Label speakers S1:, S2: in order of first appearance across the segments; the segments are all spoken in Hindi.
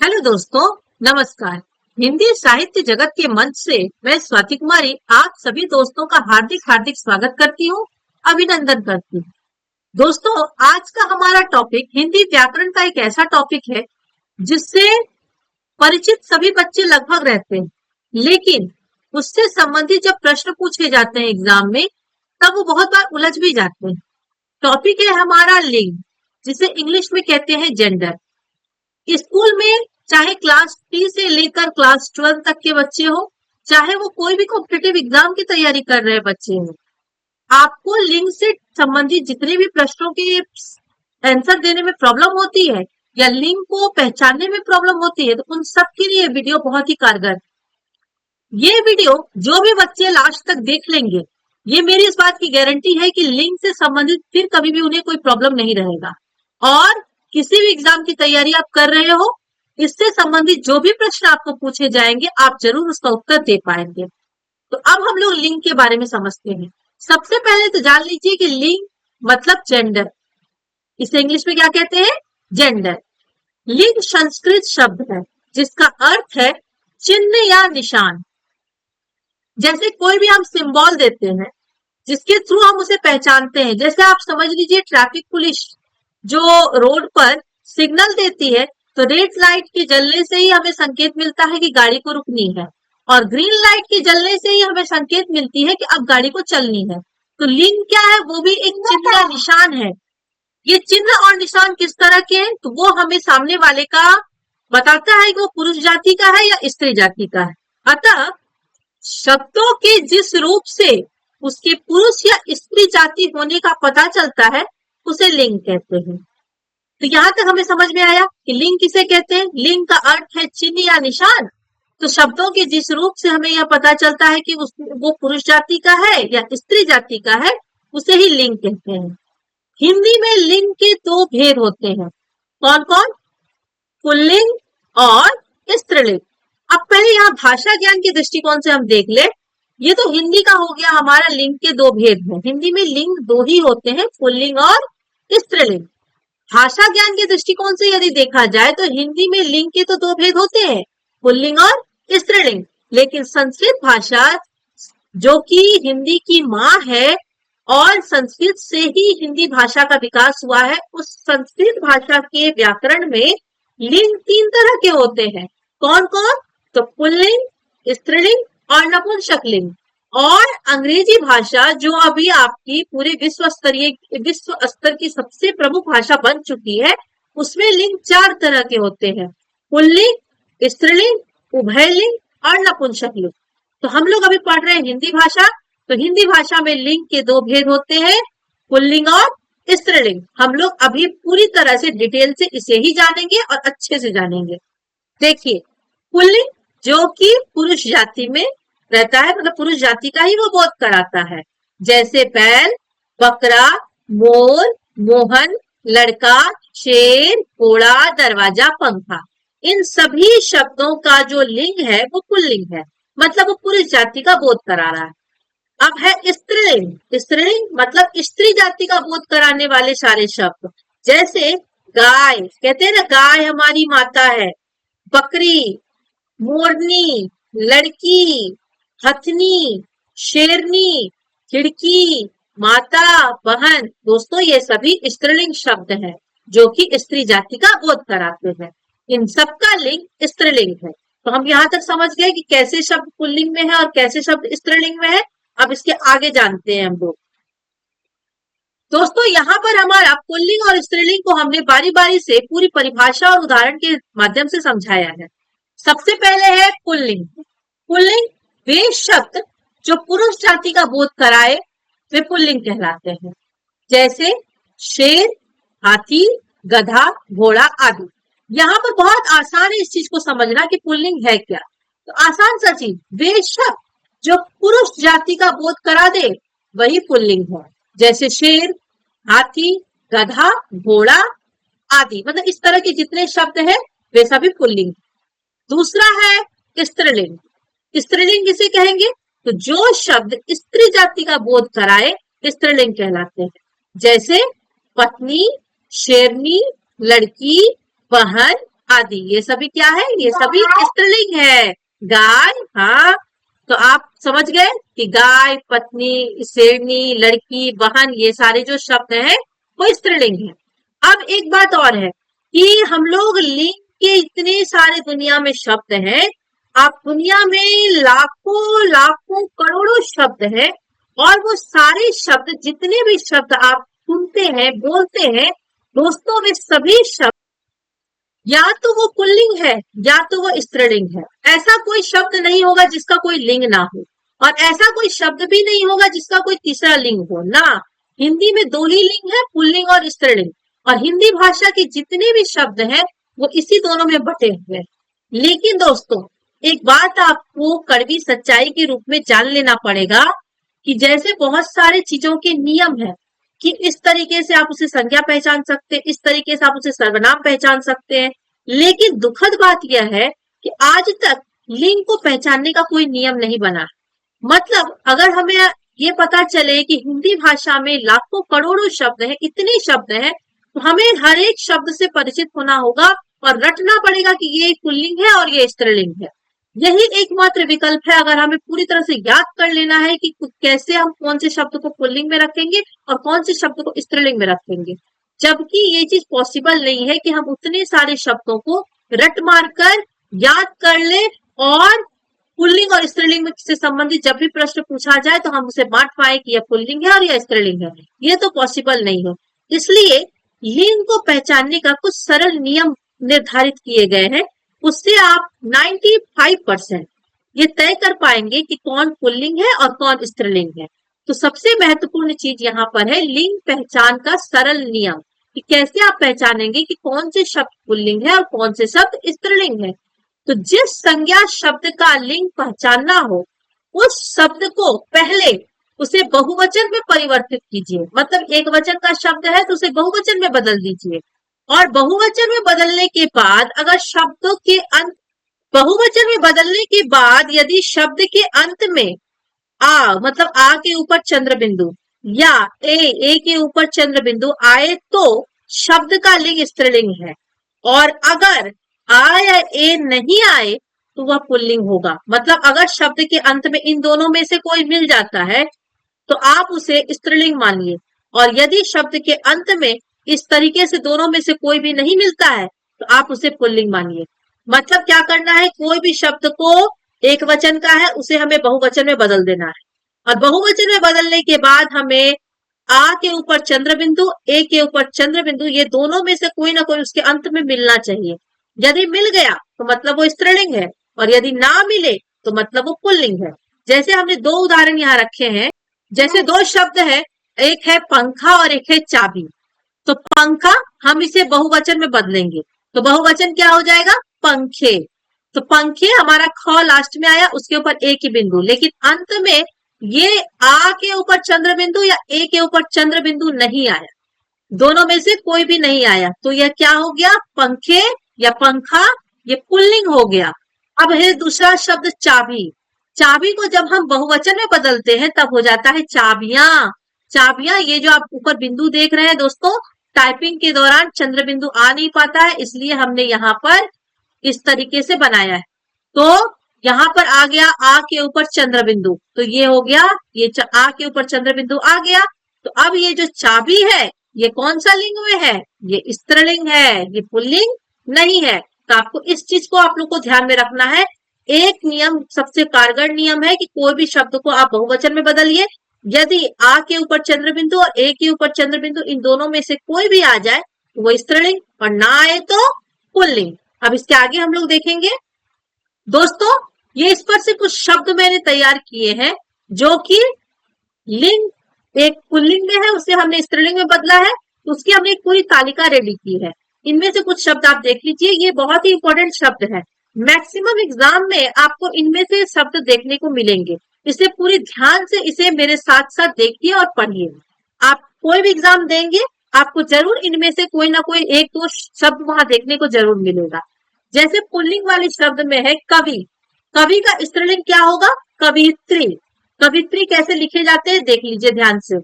S1: हेलो दोस्तों, नमस्कार। हिंदी साहित्य जगत के मंच से मैं स्वाति कुमारी आप सभी दोस्तों का हार्दिक हार्दिक स्वागत करती हूँ, अभिनंदन करती हूँ। दोस्तों, आज का हमारा टॉपिक हिंदी व्याकरण का एक ऐसा टॉपिक है जिससे परिचित सभी बच्चे लगभग रहते हैं, लेकिन उससे संबंधित जब प्रश्न पूछे जाते हैं एग्जाम में, तब वो बहुत बार उलझ भी जाते हैं। टॉपिक है हमारा लिंग, जिसे इंग्लिश में कहते हैं जेंडर। स्कूल में चाहे क्लास 3 से लेकर क्लास 12 तक के बच्चे हो, चाहे वो कोई भी कॉम्पिटिटिव एग्जाम की तैयारी कर रहे बच्चे हो, आपको लिंग से संबंधित जितने भी प्रश्नों के आंसर देने में प्रॉब्लम होती है या लिंग को पहचानने में प्रॉब्लम होती है, तो उन सब के लिए वीडियो बहुत ही कारगर। ये वीडियो जो भी बच्चे लास्ट तक देख लेंगे, ये मेरी इस बात की गारंटी है कि लिंग से संबंधित फिर कभी भी उन्हें कोई प्रॉब्लम नहीं रहेगा। और किसी भी एग्जाम की तैयारी आप कर रहे हो, इससे संबंधित जो भी प्रश्न आपको पूछे जाएंगे, आप जरूर उसका उत्तर दे पाएंगे। तो अब हम लोग लिंग के बारे में समझते हैं। सबसे पहले तो जान लीजिए कि लिंग मतलब जेंडर। इसे इंग्लिश में क्या कहते हैं? जेंडर। लिंग संस्कृत शब्द है जिसका अर्थ है चिन्ह या निशान। जैसे कोई भी हम सिंबल देते हैं जिसके थ्रू हम उसे पहचानते हैं, जैसे आप समझ लीजिए ट्रैफिक पुलिस जो रोड पर सिग्नल देती है, तो रेड लाइट के जलने से ही हमें संकेत मिलता है कि गाड़ी को रुकनी है, और ग्रीन लाइट के जलने से ही हमें संकेत मिलती है कि अब गाड़ी को चलनी है। तो लिंग क्या है? वो भी एक चिन्ह या निशान है। ये चिन्ह और निशान किस तरह के हैं? तो वो हमें सामने वाले का बताता है कि वो पुरुष जाति का है या स्त्री जाति का है। अतः शब्दों के जिस रूप से उसके पुरुष या स्त्री जाति होने का पता चलता है, उसे लिंग कहते हैं। तो यहां तक हमें समझ में आया कि लिंग किसे कहते हैं। लिंग का अर्थ है चिन्ह या निशान। तो शब्दों के जिस रूप से हमें यह पता चलता है कि वो पुरुष जाति का है या स्त्री जाति का है, उसे ही लिंग कहते हैं। हिंदी में लिंग के दो भेद होते हैं। कौन कौन? पुल्लिंग और स्त्रीलिंग। अब पहले यहाँ भाषा ज्ञान के दृष्टिकोण से हम देख ले। ये तो हिंदी का हो गया, हमारा लिंग के दो भेद हैं। हिंदी में लिंग दो ही होते हैं, पुल्लिंग और स्त्रीलिंग। भाषा ज्ञान के दृष्टिकोण से यदि देखा जाए तो हिंदी में लिंग के तो दो भेद होते हैं, पुल्लिंग और स्त्रीलिंग। लेकिन संस्कृत भाषा जो कि हिंदी की माँ है और संस्कृत से ही हिंदी भाषा का विकास हुआ है, उस संस्कृत भाषा के व्याकरण में लिंग तीन तरह के होते हैं। कौन कौन? तो पुल्लिंग, स्त्रीलिंग और नपुंसक लिंग। और अंग्रेजी भाषा जो अभी आपकी पूरे विश्व स्तर की सबसे प्रमुख भाषा बन चुकी है, उसमें लिंग चार तरह के होते हैं, पुल्लिंग, स्त्रीलिंग, उभयलिंग और नपुंसक लिंग। तो हम लोग अभी पढ़ रहे हैं हिंदी भाषा। तो हिंदी भाषा में लिंग के दो भेद होते हैं, पुल्लिंग और स्त्रीलिंग। हम लोग अभी पूरी तरह से डिटेल से इसे ही जानेंगे और अच्छे से जानेंगे। देखिए, पुल्लिंग जो कि पुरुष जाति में रहता है, मतलब पुरुष जाति का ही वो बोध कराता है, जैसे बैल, बकरा, मोर, मोहन, लड़का, शेर, घोड़ा, दरवाजा, पंखा। इन सभी शब्दों का जो लिंग है वो पुल्लिंग है, मतलब वो पुरुष जाति का बोध करा रहा है। अब है स्त्रीलिंग। स्त्रीलिंग मतलब स्त्री जाति का बोध कराने वाले सारे शब्द, जैसे गाय, कहते हैं ना गाय हमारी माता है, बकरी, मोरनी, लड़की, हथनी, शेरनी, खिड़की, माता, बहन। दोस्तों, ये सभी स्त्रीलिंग शब्द हैं जो कि स्त्री जाति का बोध कराते हैं। इन सबका लिंग स्त्रीलिंग है। तो हम यहाँ तक समझ गए कि कैसे शब्द पुल्लिंग में है और कैसे शब्द स्त्रीलिंग में है। अब इसके आगे जानते हैं हम लोग। दोस्तों, यहाँ पर हमारा पुल्लिंग और स्त्रीलिंग को हमने बारी बारी से पूरी परिभाषा और उदाहरण के माध्यम से समझाया है। सबसे पहले है पुल्लिंग। पुल्लिंग वे शब्द जो पुरुष जाति का बोध कराए, वे पुल्लिंग कहलाते हैं, जैसे शेर, हाथी, गधा, घोड़ा आदि। यहाँ पर बहुत आसान है इस चीज को समझना कि पुल्लिंग है क्या। तो आसान सा चीज, वे शब्द जो पुरुष जाति का बोध करा दे, वही पुल्लिंग है, जैसे शेर, हाथी, गधा, घोड़ा आदि। मतलब इस तरह के जितने शब्द हैं वे सभी पुल्लिंग। दूसरा है स्त्रीलिंग। स्त्रीलिंग किसे कहेंगे? तो जो शब्द स्त्री जाति का बोध कराए, स्त्रीलिंग कहलाते हैं, जैसे पत्नी, शेरनी, लड़की, बहन आदि, ये सभी क्या है? ये सभी स्त्रीलिंग है। गाय, हाँ, तो आप समझ गए कि गाय, पत्नी, शेरनी, लड़की, बहन, ये सारे जो शब्द हैं वो स्त्रीलिंग है। अब एक बात और है कि हम लोग लिंग के इतने सारे दुनिया में शब्द हैं। आप दुनिया में लाखों लाखों करोड़ों शब्द हैं, और वो सारे शब्द, जितने भी शब्द आप सुनते हैं, बोलते हैं दोस्तों, वे सभी शब्द या तो वो पुल्लिंग है या तो वो स्त्रीलिंग है। ऐसा कोई शब्द नहीं होगा जिसका कोई लिंग ना हो, और ऐसा कोई शब्द भी नहीं होगा जिसका कोई तीसरा लिंग हो ना। हिंदी में दो ही लिंग है, पुल्लिंग और स्त्रीलिंग, और हिंदी भाषा के जितने भी शब्द हैं वो इसी दोनों में बटे हुए हैं। लेकिन दोस्तों, एक बात आपको कड़वी सच्चाई के रूप में जान लेना पड़ेगा कि जैसे बहुत सारे चीजों के नियम है कि इस तरीके से आप उसे संज्ञा पहचान सकते हैं, इस तरीके से आप उसे सर्वनाम पहचान सकते हैं, लेकिन दुखद बात यह है कि आज तक लिंग को पहचानने का कोई नियम नहीं बना। मतलब अगर हमें ये पता चले कि हिंदी भाषा में लाखों करोड़ों शब्द हैं, इतने शब्द हैं, तो हमें हर एक शब्द से परिचित होना होगा और रटना पड़ेगा कि ये पुल्लिंग है और ये स्त्रीलिंग है। यही एकमात्र विकल्प है। अगर हमें पूरी तरह से याद कर लेना है कि कैसे हम कौन से शब्द को पुल्लिंग में रखेंगे और कौन से शब्द को स्त्रीलिंग में रखेंगे, जबकि ये चीज पॉसिबल नहीं है कि हम उतने सारे शब्दों को रट मार कर याद कर ले, और पुल्लिंग और स्त्रीलिंग में से संबंधित जब भी प्रश्न पूछा जाए तो हम उसे बांट पाए कि यह पुल्लिंग है और यह स्त्रीलिंग है। ये तो पॉसिबल नहीं है। इसलिए लिंग को पहचानने का कुछ सरल नियम निर्धारित किए गए हैं। उससे आप 95% ये तय कर पाएंगे कि कौन पुल्लिंग है और कौन स्त्रीलिंग है। तो सबसे महत्वपूर्ण चीज यहाँ पर है लिंग पहचान का सरल नियम, कि कैसे आप पहचानेंगे कि कौन से शब्द पुल्लिंग है और कौन से शब्द स्त्रीलिंग है। तो जिस संज्ञा शब्द का लिंग पहचानना हो, उस शब्द को पहले उसे बहुवचन में परिवर्तित कीजिए। मतलब एक वचन का शब्द है तो उसे बहुवचन में बदल दीजिए, और बहुवचन में बदलने के बाद अगर शब्दों के अंत बहुवचन में बदलने के बाद यदि शब्द के अंत में आ, मतलब आ के ऊपर चंद्र बिंदु, या ए के ऊपर चंद्र बिंदु आए तो शब्द का लिंग स्त्रीलिंग है, और अगर आ या ए नहीं आए तो वह पुल्लिंग होगा। मतलब अगर शब्द के अंत में इन दोनों में से कोई मिल जाता है तो आप उसे स्त्रीलिंग मानिए, और यदि शब्द के अंत में इस तरीके से दोनों में से कोई भी नहीं मिलता है तो आप उसे पुल्लिंग मानिए। मतलब क्या करना है, कोई भी शब्द को एक वचन का है उसे हमें बहुवचन में बदल देना है, और बहुवचन में बदलने के बाद हमें आ के ऊपर चंद्र बिंदु, ए के ऊपर चंद्र बिंदु, ये दोनों में से कोई ना कोई उसके अंत में मिलना चाहिए। यदि मिल गया तो मतलब वो स्त्रीलिंग है, और यदि ना मिले तो मतलब वो पुल्लिंग है। जैसे हमने दो उदाहरण यहाँ रखे हैं, जैसे दो शब्द है, एक है पंखा और एक है चाबी। तो पंखा हम इसे बहुवचन में बदलेंगे तो बहुवचन क्या हो जाएगा, पंखे। तो पंखे हमारा ख लास्ट में आया, उसके ऊपर ए की बिंदु, लेकिन अंत में ये आ के ऊपर चंद्र बिंदु या ए के ऊपर चंद्र बिंदु नहीं आया, दोनों में से कोई भी नहीं आया, तो यह क्या हो गया, पंखे या पंखा, ये पुल्लिंग हो गया। अब है दूसरा शब्द चाबी। चाबी को जब हम बहुवचन में बदलते हैं तब हो जाता है चाबियां। चाबियां, ये जो आप ऊपर बिंदु देख रहे हैं दोस्तों, टाइपिंग के दौरान चंद्र बिंदु आ नहीं पाता है, इसलिए हमने यहाँ पर इस तरीके से बनाया है। तो यहाँ पर आ गया आ के ऊपर चंद्र बिंदु, तो ये हो गया, ये आ के ऊपर चंद्र बिंदु आ गया। तो अब ये जो चाबी है ये कौन सा लिंग में है, ये स्त्रीलिंग है, ये पुल्लिंग नहीं है। तो आपको इस चीज को आप लोग को ध्यान में रखना है। एक नियम, सबसे कारगर नियम है कि कोई भी शब्द को आप बहुवचन में बदलिए, यदि आ के ऊपर चंद्र बिंदु और ए के ऊपर चंद्र बिंदु इन दोनों में से कोई भी आ जाए तो वो स्त्रीलिंग, और ना आए तो पुल्लिंग। अब इसके आगे हम लोग देखेंगे दोस्तों, ये इस पर से कुछ शब्द मैंने तैयार किए हैं जो कि लिंग एक पुल्लिंग में है, उसे हमने स्त्रीलिंग में बदला है, तो उसकी हमने एक पूरी तालिका रेडी की है। इनमें से कुछ शब्द आप देख लीजिए, ये बहुत ही इंपॉर्टेंट शब्द है। मैक्सिमम एग्जाम में आपको इनमें से शब्द देखने को मिलेंगे, इसे पूरी ध्यान से इसे मेरे साथ साथ देखिए और पढ़िए। आप कोई भी एग्जाम देंगे आपको जरूर इनमें से कोई ना कोई एक दो शब्द वहां देखने को जरूर मिलेगा। जैसे पुल्लिंग वाले शब्द में है कवि। कवि का स्त्रीलिंग क्या होगा, कवित्री। कवित्री कैसे लिखे जाते हैं देख लीजिए ध्यान से।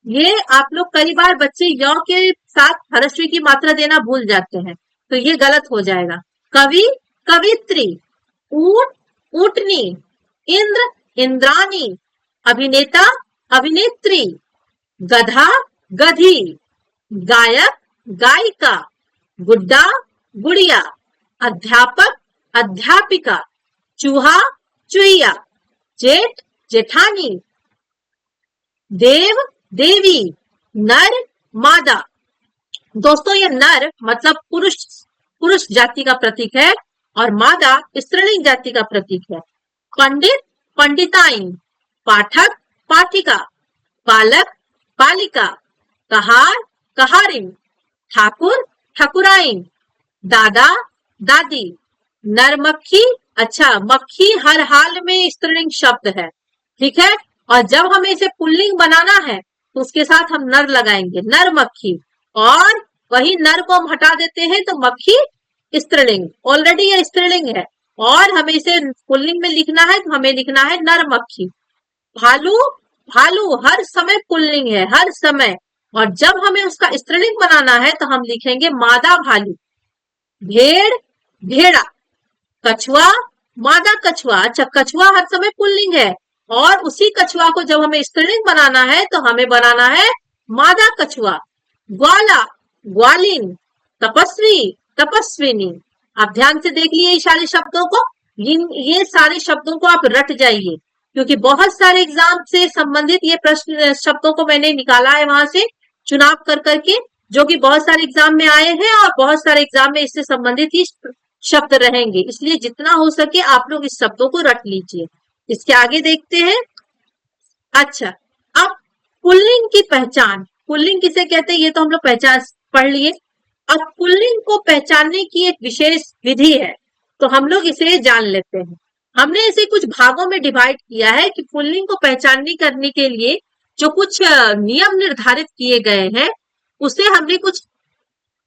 S1: ये आप लोग कई बार बच्चे य के साथ हरस्वी की मात्रा देना भूल जाते हैं, तो ये गलत हो जाएगा। कवि, कवित्री, ऊंट, ऊंटनी, इंद्र, इंद्राणी, अभिनेता, अभिनेत्री, गधा, गधी, गायक, गायिका, गुड्डा, गुड़िया, अध्यापक, अध्यापिका, चूहा, चुईया, जेठ, जेठानी, देव, देवी, नर, मादा। दोस्तों ये नर मतलब पुरुष, पुरुष जाति का प्रतीक है और मादा स्त्रीलिंग जाति का प्रतीक है। पंडित, पंडिताइन, पाठक, पाठिका, बालक, बालिका, कहार, कहारिन, ठाकुर, ठकुराइन, दादा, दादी, नर मक्खी। अच्छा, मक्खी हर हाल में स्त्रीलिंग शब्द है, ठीक है। और जब हमें इसे पुल्लिंग बनाना है तो उसके साथ हम नर लगाएंगे, नर मक्खी, और वही नर को हम हटा देते हैं तो मक्खी स्त्रीलिंग, ऑलरेडी ये स्त्रीलिंग है और हमें इसे पुल्लिंग में लिखना है तो हमें लिखना है नर मक्खी। भालू, भालू हर समय पुल्लिंग है, हर समय, और जब हमें उसका स्त्रीलिंग बनाना है तो हम लिखेंगे मादा भालू। भेड़, भेड़ा, कछुआ, मादा कछुआ। अच्छा, कछुआ हर समय पुल्लिंग है और उसी कछुआ को जब हमें स्त्रीलिंग बनाना है तो हमें बनाना है मादा कछुआ। ग्वाला, ग्वालिन, तपस्वी, तपस्विनी। आप ध्यान से देख लिए सारे शब्दों को, ये सारे शब्दों को आप रट जाइए क्योंकि बहुत सारे एग्जाम से संबंधित ये प्रश्न शब्दों को मैंने निकाला है वहां से चुनाव कर करके, जो कि बहुत सारे एग्जाम में आए हैं और बहुत सारे एग्जाम में इससे संबंधित ही शब्द रहेंगे, इसलिए जितना हो सके आप लोग इस शब्दों को रट लीजिए। इसके आगे देखते हैं। अच्छा, अब पुल्लिंग की पहचान, पुल्लिंग किसे कहते हैं ये तो हम लोग पहचान पढ़ लिए। अब पुल्लिंग को पहचानने की एक विशेष विधि है तो हम लोग इसे जान लेते हैं। हमने इसे कुछ भागों में डिवाइड किया है कि पुल्लिंग को पहचानने करने के लिए जो कुछ नियम निर्धारित किए गए हैं उसे हमने कुछ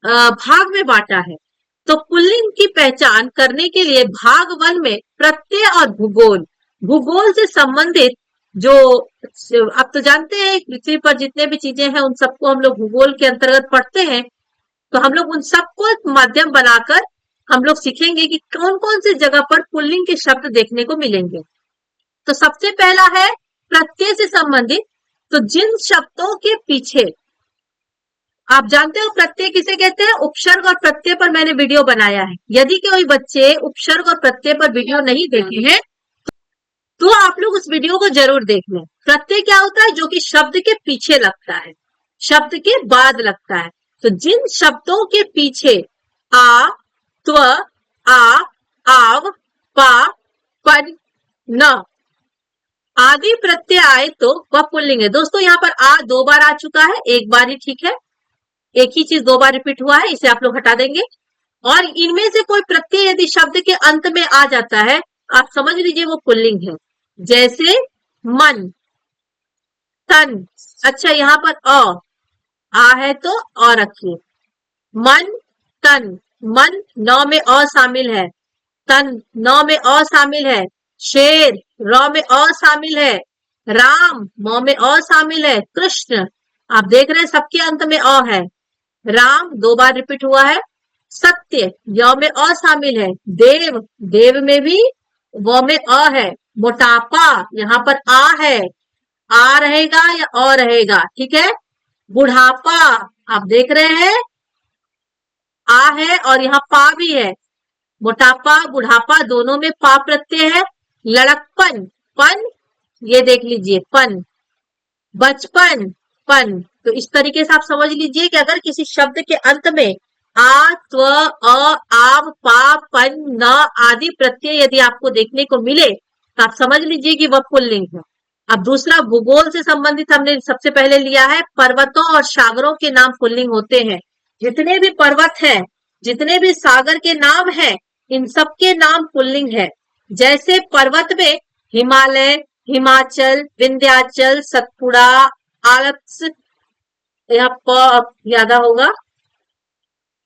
S1: भाग में बांटा है। तो पुल्लिंग की पहचान करने के लिए भाग 1 में प्रत्यय और भूगोल, भूगोल से संबंधित जो आप तो जानते हैं पृथ्वी पर जितने भी चीजें हैं उन सबको हम लोग भूगोल के अंतर्गत पढ़ते हैं, तो हम लोग उन सबको एक माध्यम बनाकर हम लोग सीखेंगे कि कौन कौन सी जगह पर पुल्लिंग के शब्द देखने को मिलेंगे। तो सबसे पहला है प्रत्यय से संबंधित, तो जिन शब्दों के पीछे, आप जानते हो प्रत्यय किसे कहते हैं, उपसर्ग और प्रत्यय पर मैंने वीडियो बनाया है। यदि कोई बच्चे उपसर्ग और प्रत्यय पर वीडियो नहीं देखे हैं तो आप लोग उस वीडियो को जरूर देख लें। प्रत्यय क्या होता है, जो कि शब्द के पीछे लगता है, शब्द के बाद लगता है। तो जिन शब्दों के पीछे आ, त्व, आ, आव, पा, पन, न आदि प्रत्यय आए तो वह पुल्लिंग है। दोस्तों यहाँ पर आ 2 बार आ चुका है, एक बार ही ठीक है, एक ही चीज 2 बार रिपीट हुआ है, इसे आप लोग हटा देंगे। और इनमें से कोई प्रत्यय यदि शब्द के अंत में आ जाता है आप समझ लीजिए वो पुल्लिंग है। जैसे मन, तन। अच्छा, यहाँ पर आ है तो अ रखिए। मन, तन, मन 9 में अ शामिल है, तन 9 में अ शामिल है, शेर र में अ शामिल है, राम म में अ शामिल है, कृष्ण आप देख रहे हैं सबके अंत में अ है, राम 2 बार रिपीट हुआ है, सत्य य में अ शामिल है, देव देव में भी व में अ है, मोटापा यहाँ पर आ है, आ रहेगा या अ रहेगा, ठीक है। बुढ़ापा आप देख रहे हैं आ है और यहाँ पा भी है, मोटापा बुढ़ापा दोनों में पा प्रत्यय है। लड़कपन, पन ये देख लीजिए पन, बचपन पन। तो इस तरीके से आप समझ लीजिए कि अगर किसी शब्द के अंत में आ, त्व, अ, आव, पा, पन, न आदि प्रत्यय यदि आपको देखने को मिले तो आप समझ लीजिए कि वह पुल्लिंग है। अब दूसरा भूगोल से संबंधित हमने सबसे पहले लिया है, पर्वतों और सागरों के नाम पुल्लिंग होते हैं। जितने भी पर्वत हैं, जितने भी सागर के नाम हैं, इन सबके नाम पुल्लिंग है। जैसे पर्वत में हिमालय, हिमाचल, विंध्याचल, सतपुड़ा, आल्प्स, यहाँ प ज्यादा होगा,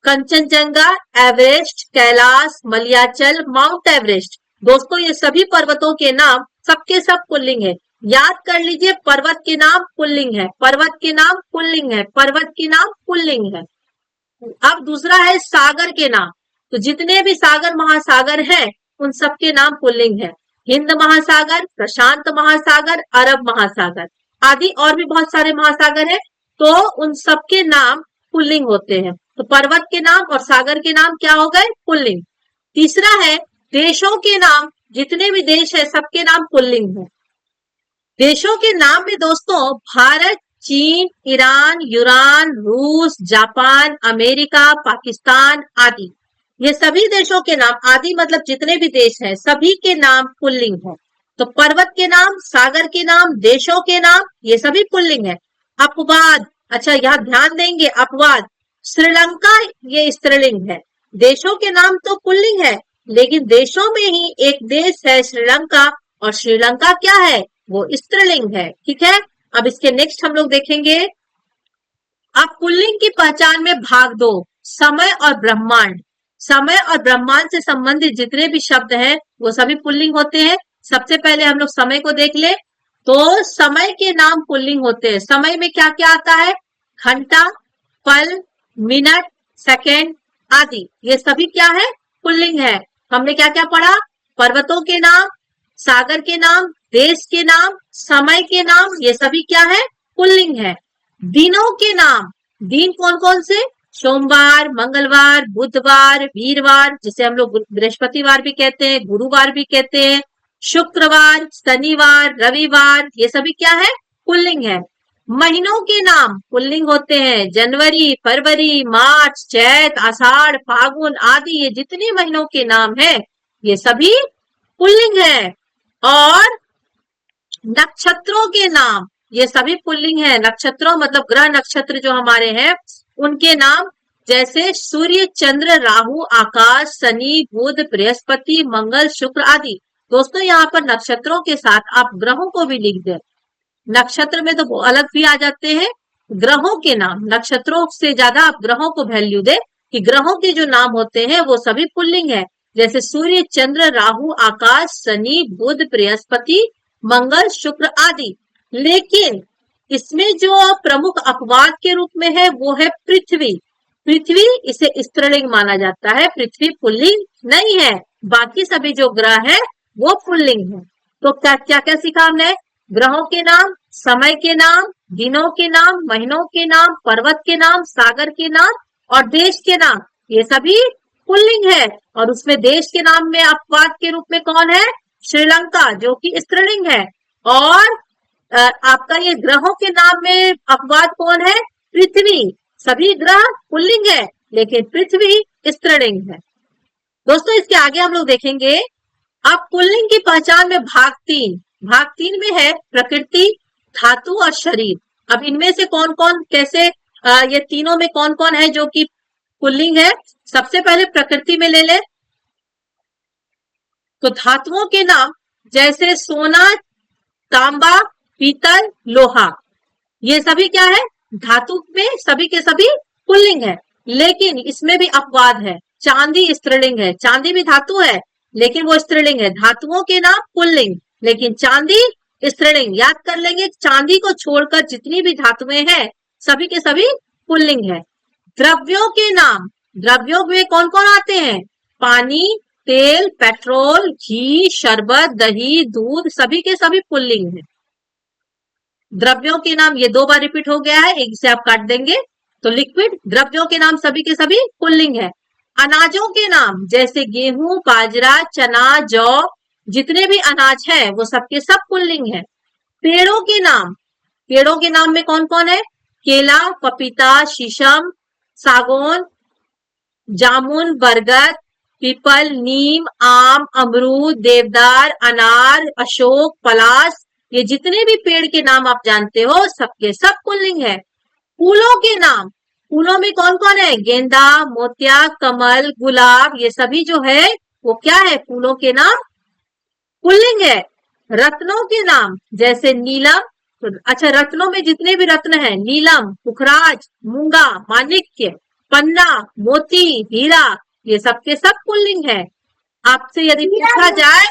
S1: Kanchenjunga, Everest, Kailash, Malayachal, mount Everest. दोस्तों ये सभी पर्वतों के नाम सबके सब पुल्लिंग है। याद कर लीजिए पर्वत के नाम पुल्लिंग है, पर्वत के नाम पुल्लिंग है, पर्वत के नाम पुल्लिंग है। अब दूसरा है सागर के नाम। तो जितने भी सागर महासागर हैं उन सबके नाम पुल्लिंग है। हिंद महासागर, प्रशांत महासागर, अरब महासागर आदि और भी बहुत सारे महासागर हैं, तो उन सबके नाम पुल्लिंग होते हैं। तो पर्वत के नाम और सागर के नाम क्या हो गए? पुल्लिंग। तीसरा है देशों के नाम। जितने भी देश है सबके नाम पुल्लिंग है। देशों के नाम में दोस्तों भारत, चीन, ईरान, यूरान, रूस, जापान, अमेरिका, पाकिस्तान आदि, ये सभी देशों के नाम, आदि मतलब जितने भी देश हैं सभी के नाम पुल्लिंग है। तो पर्वत के नाम, सागर के नाम, देशों के नाम, ये सभी पुल्लिंग है। अपवाद, अच्छा यहाँ ध्यान देंगे, अपवाद श्रीलंका ये स्त्रीलिंग है। देशों के नाम तो पुल्लिंग है, लेकिन देशों में ही एक देश है श्रीलंका, और श्रीलंका क्या है? वो स्त्रीलिंग है। ठीक है, अब इसके नेक्स्ट हम लोग देखेंगे। अब पुल्लिंग की पहचान में भाग 2, समय और ब्रह्मांड। समय और ब्रह्मांड से संबंधित जितने भी शब्द हैं वो सभी पुल्लिंग होते हैं। सबसे पहले हम लोग समय को देख ले, तो समय के नाम पुल्लिंग होते हैं। समय में क्या क्या आता है? घंटा, पल, मिनट, सेकेंड आदि, ये सभी क्या है? पुल्लिंग है। हमने क्या क्या पढ़ा? पर्वतों के नाम, सागर के नाम, देश के नाम, समय के नाम, ये सभी क्या है? पुल्लिंग है। दिनों के नाम, दिन कौन कौन से? सोमवार, मंगलवार, बुधवार, वीरवार, जिसे हम लोग बृहस्पतिवार भी कहते हैं, गुरुवार भी कहते हैं, शुक्रवार, शनिवार, रविवार, ये सभी क्या है? पुल्लिंग है। महीनों के नाम पुल्लिंग होते हैं। जनवरी, फरवरी, मार्च, चैत, आषाढ़, फागुन आदि, ये जितने महीनों के नाम है ये सभी पुल्लिंग है। और नक्षत्रों के नाम, ये सभी पुल्लिंग है। नक्षत्रों मतलब ग्रह नक्षत्र जो हमारे हैं उनके नाम, जैसे सूर्य, चंद्र, राहु, आकाश, शनि, बुध, बृहस्पति, मंगल, शुक्र आदि। दोस्तों यहाँ पर नक्षत्रों के साथ आप ग्रहों को भी लिख दें। नक्षत्र में तो अलग भी आ जाते हैं, ग्रहों के नाम, नक्षत्रों से ज्यादा आप ग्रहों को वैल्यू दे कि ग्रहों के जो नाम होते हैं वो सभी पुल्लिंग है। जैसे सूर्य, चंद्र, राहु, आकाश, शनि, बुध, बृहस्पति, मंगल, शुक्र आदि। लेकिन इसमें जो प्रमुख अपवाद के रूप में है वो है पृथ्वी। पृथ्वी इसे स्त्रीलिंग माना जाता है, पृथ्वी पुल्लिंग नहीं है। बाकी सभी जो ग्रह है वो पुल्लिंग है। तो क्या क्या क्या सीखा हमने? ग्रहों के नाम, समय के नाम, दिनों के नाम, महीनों के नाम, पर्वत के नाम, सागर के नाम और देश के नाम, ये सभी पुल्लिंग है। और उसमें देश के नाम में अपवाद के रूप में कौन है? श्रीलंका, जो कि स्त्रीलिंग है। और आपका ये ग्रहों के नाम में अपवाद कौन है? पृथ्वी। सभी ग्रह पुल्लिंग है लेकिन पृथ्वी स्त्रीलिंग है। दोस्तों इसके आगे हम लोग देखेंगे। अब पुल्लिंग की पहचान में भाग 3, भाग 3 में है प्रकृति, धातु और शरीर। अब इनमें से कौन कौन कैसे, ये तीनों में कौन कौन है जो कि पुल्लिंग है? सबसे पहले प्रकृति में ले ले, तो धातुओं के नाम जैसे सोना, तांबा, पीतल, लोहा, ये सभी क्या है? धातु में सभी के सभी पुल्लिंग है। लेकिन इसमें भी अपवाद है, चांदी स्त्रीलिंग है। चांदी भी धातु है लेकिन वो स्त्रीलिंग है। धातुओं के नाम पुल्लिंग लेकिन चांदी स्त्रीलिंग। याद कर लेंगे, चांदी को छोड़कर जितनी भी धातुएं हैं सभी के सभी पुल्लिंग है। द्रव्यों के नाम, द्रव्यों में कौन कौन आते हैं? पानी, तेल, पेट्रोल, घी, शरबत, दही, दूध, सभी के सभी पुल्लिंग है। द्रव्यों के नाम ये 2 बार रिपीट हो गया है, एक से आप काट देंगे। तो लिक्विड, द्रव्यों के नाम सभी के सभी पुल्लिंग है। अनाजों के नाम जैसे गेहूं, बाजरा, चना, जौ, जितने भी अनाज है वो सबके सब पुल्लिंग है। पेड़ों के नाम, पेड़ों के नाम में कौन कौन है? केला, पपीता, शीशम, सागौन, जामुन, बरगद, पीपल, नीम, आम, अमरूद, देवदार, अनार, अशोक, पलाश, ये जितने भी पेड़ के नाम आप जानते हो सबके सब पुल्लिंग है। फूलों के नाम, फूलों में कौन कौन है? गेंदा, मोतिया, कमल, गुलाब, ये सभी जो है वो क्या है? फूलों के नाम पुल्लिंग है। रत्नों के नाम जैसे नीलम, अच्छा रत्नों में जितने भी रत्न है, नीलम, पुखराज, मूंगा, माणिक्य, पन्ना, मोती, हीरा, ये सबके सब पुल्लिंग है। आपसे यदि पूछा जाए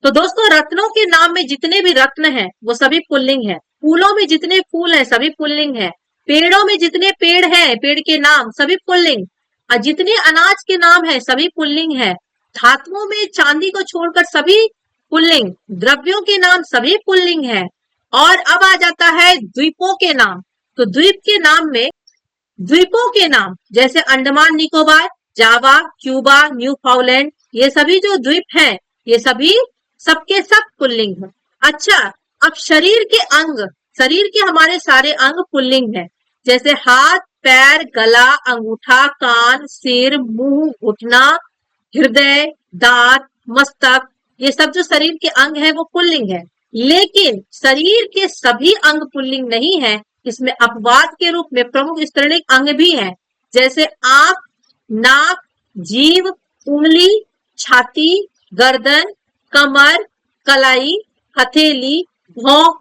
S1: तो दोस्तों रत्नों के नाम में जितने भी रत्न हैं वो सभी पुल्लिंग है। फूलों में जितने फूल हैं सभी पुल्लिंग है। पेड़ों में जितने पेड़ हैं, पेड़ के नाम सभी पुल्लिंग, और जितने अनाज के नाम है सभी पुल्लिंग है। धातुओं में चांदी को छोड़कर सभी पुल्लिंग, द्रव्यों के नाम सभी पुल्लिंग है। और अब आ जाता है द्वीपों के नाम। तो द्वीप के नाम में, द्वीपों के नाम जैसे अंडमान निकोबार, जावा, क्यूबा, न्यू फाउलैंड, ये सभी जो द्वीप हैं ये सभी सबके सब पुल्लिंग है। अच्छा, अब शरीर के अंग, शरीर के हमारे सारे अंग पुल्लिंग है, जैसे हाथ, पैर, गला, अंगूठा, कान, सिर, मुंह, घुटना, हृदय, दांत, मस्तक, ये सब जो शरीर के अंग है वो पुल्लिंग है। लेकिन शरीर के सभी अंग पुल्लिंग नहीं है, इसमें अपवाद के रूप में प्रमुख स्त्रीलिंग अंग भी हैं, जैसे आंख, नाक, जीभ, उंगली, छाती, गर्दन, कमर, कलाई, हथेली, भौं,